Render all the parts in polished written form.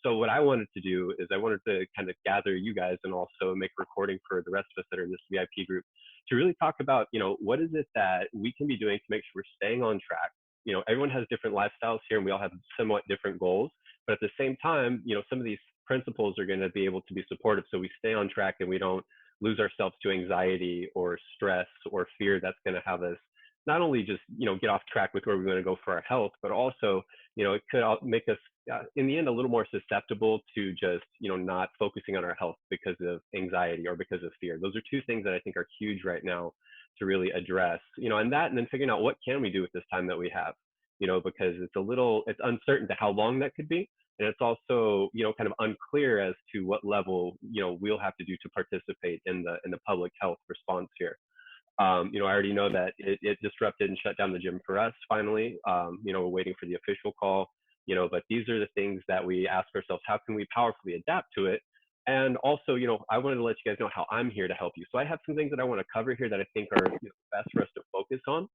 So what I wanted to do is I wanted to kind of gather you guys and also make a recording for the rest of us that are in this VIP group to really talk about, what is it that we can be doing to make sure we're staying on track. Everyone has different lifestyles here and we all have somewhat different goals, but at the same time, some of these principles are going to be able to be supportive so we stay on track and we don't lose ourselves to anxiety or stress or fear that's going to have us not only just, get off track with where we want to go for our health, but also, it could make us in the end a little more susceptible to just not focusing on our health because of anxiety or because of fear. Those are two things that I think are huge right now to really address, and then figuring out what can we do with this time that we have, because it's uncertain to how long that could be, and it's also kind of unclear as to what level we'll have to do to participate in the public health response here. I already know that it disrupted and shut down the gym for us finally. We're waiting for the official call, but these are the things that we ask ourselves, how can we powerfully adapt to it? And also, I wanted to let you guys know how I'm here to help you. So I have some things that I want to cover here that I think are best for us to focus on.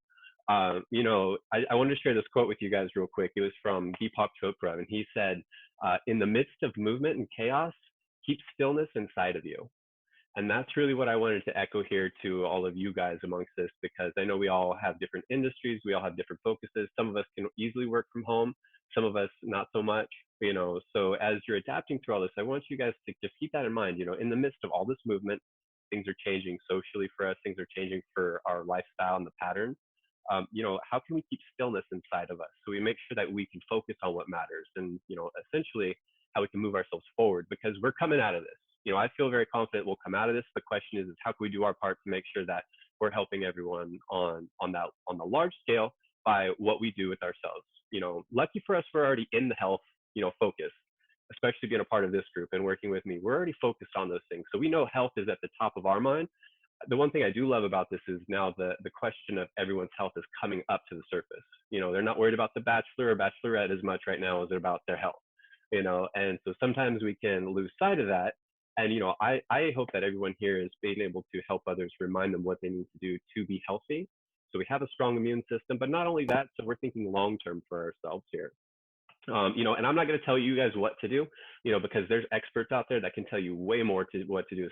I wanted to share this quote with you guys real quick. It was from Deepak Chopra, and he said, in the midst of movement and chaos, keep stillness inside of you. And that's really what I wanted to echo here to all of you guys amongst this, because I know we all have different industries, we all have different focuses. Some of us can easily work from home, some of us not so much, So as you're adapting through all this, I want you guys to just keep that in mind, in the midst of all this movement, things are changing socially for us, things are changing for our lifestyle and the patterns. How can we keep stillness inside of us so we make sure that we can focus on what matters and, essentially how we can move ourselves forward, because we're coming out of this. I feel very confident we'll come out of this. The question is how can we do our part to make sure that we're helping everyone on the large scale by what we do with ourselves. Lucky for us, we're already in the health, focus, especially being a part of this group and working with me. We're already focused on those things. So we know health is at the top of our mind. The one thing I do love about this is now the question of everyone's health is coming up to the surface. They're not worried about the bachelor or bachelorette as much right now as they're about their health, and so sometimes we can lose sight of that. And, I hope that everyone here is being able to help others, remind them what they need to do to be healthy. So we have a strong immune system, but not only that, so we're thinking long-term for ourselves here. And I'm not going to tell you guys what to do, because there's experts out there that can tell you way more to what to do,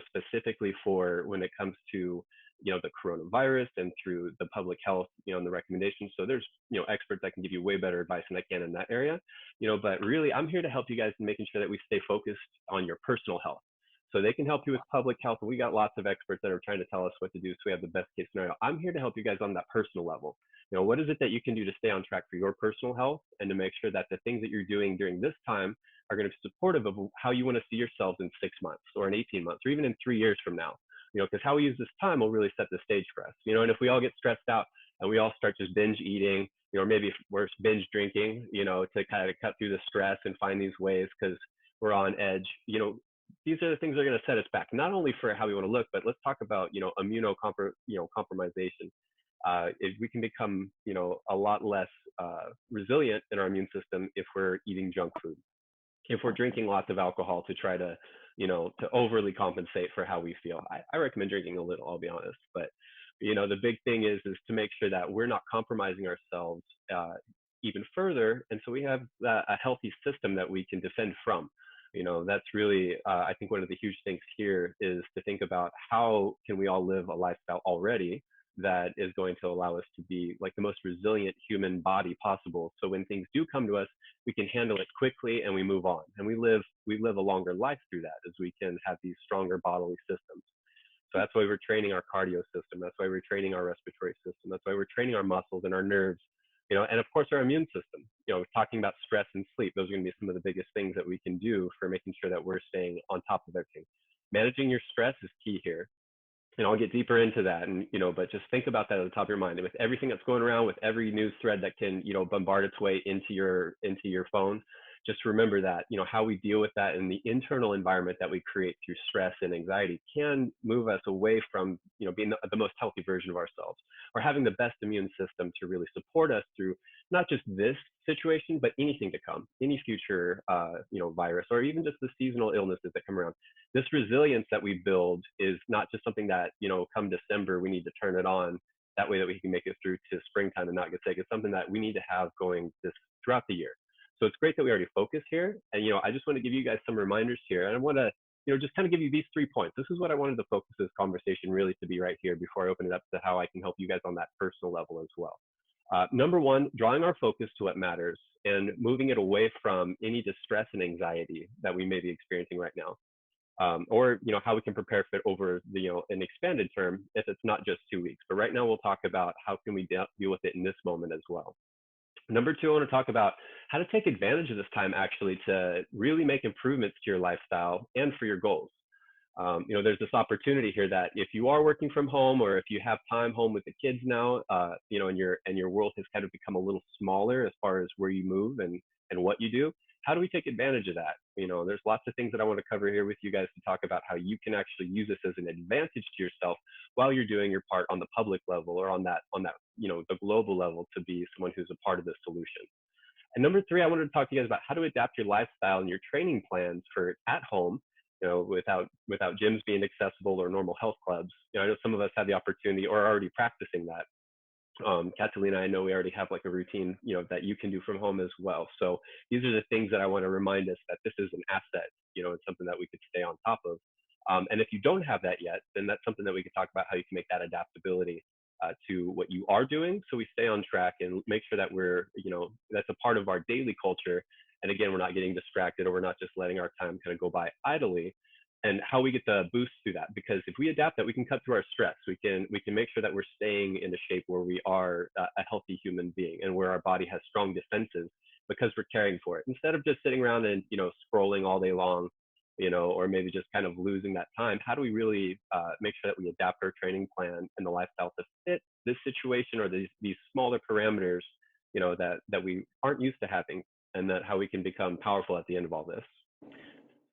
specifically for when it comes to, the coronavirus and through the public health, and the recommendations. So there's, experts that can give you way better advice than I can in that area, but really I'm here to help you guys in making sure that we stay focused on your personal health. So they can help you with public health, and we got lots of experts that are trying to tell us what to do so we have the best case scenario. I'm here to help you guys on that personal level. What is it that you can do to stay on track for your personal health and to make sure that the things that you're doing during this time are going to be supportive of how you want to see yourselves in 6 months or in 18 months or even in 3 years from now, because how we use this time will really set the stage for us, and if we all get stressed out and we all start just binge eating, or maybe worse, binge drinking, to kind of cut through the stress and find these ways because we're on edge, these are the things that are going to set us back, not only for how we want to look, but let's talk about, compromisation. If we can become, a lot less resilient in our immune system if we're eating junk food, if we're drinking lots of alcohol to try to, to overly compensate for how we feel. I recommend drinking a little, I'll be honest, but the big thing is to make sure that we're not compromising ourselves even further, and so we have a healthy system that we can defend from. That's really, I think one of the huge things here is to think about how can we all live a lifestyle already that is going to allow us to be like the most resilient human body possible. So when things do come to us, we can handle it quickly and we move on. And we live a longer life through that as we can have these stronger bodily systems. So that's why we're training our cardio system. That's why we're training our respiratory system. That's why we're training our muscles and our nerves, and of course our immune system. Talking about stress and sleep, those are going to be some of the biggest things that we can do for making sure that we're staying on top of everything. Managing your stress is key here. And I'll get deeper into that, and but just think about that at the top of your mind. And with everything that's going around, with every news thread that can bombard its way into your phone, just remember that how we deal with that in the internal environment that we create through stress and anxiety can move us away from being the most healthy version of ourselves, or having the best immune system to really support us through not just this situation, but anything to come, any future virus, or even just the seasonal illnesses that come around. This resilience that we build is not just something that come December we need to turn it on that way that we can make it through to springtime and not get sick. It's something that we need to have going this throughout the year. So it's great that we already focus here. And, I just want to give you guys some reminders here. And I want to, just kind of give you these 3 points. This is what I wanted to focus this conversation really to be right here before I open it up to how I can help you guys on that personal level as well. Number one, drawing our focus to what matters and moving it away from any distress and anxiety that we may be experiencing right now. Or how we can prepare for it over an expanded term if it's not just 2 weeks. But right now we'll talk about how can we deal with it in this moment as well. Number two, I want to talk about how to take advantage of this time actually to really make improvements to your lifestyle and for your goals. There's this opportunity here that if you are working from home or if you have time home with the kids now, and your world has kind of become a little smaller as far as where you move and what you do. How do we take advantage of that? There's lots of things that I want to cover here with you guys to talk about how you can actually use this as an advantage to yourself while you're doing your part on the public level or on that the global level to be someone who's a part of the solution. And number three, I wanted to talk to you guys about how to adapt your lifestyle and your training plans for at home, without gyms being accessible or normal health clubs. I know some of us have the opportunity or are already practicing that. Catalina, I know we already have like a routine, that you can do from home as well. So these are the things that I want to remind us that this is an asset, it's something that we could stay on top of. And if you don't have that yet, then that's something that we could talk about how you can make that adaptability to what you are doing, so we stay on track and make sure that we're, that's a part of our daily culture. And again, we're not getting distracted or we're not just letting our time kind of go by idly. And how we get the boost through that, because if we adapt that, we can cut through our stress. We can make sure that we're staying in a shape where we are a healthy human being and where our body has strong defenses because we're caring for it, instead of just sitting around and scrolling all day long, or maybe just kind of losing that time. How do we really make sure that we adapt our training plan and the lifestyle to fit this situation or these smaller parameters, that we aren't used to having, and that how we can become powerful at the end of all this.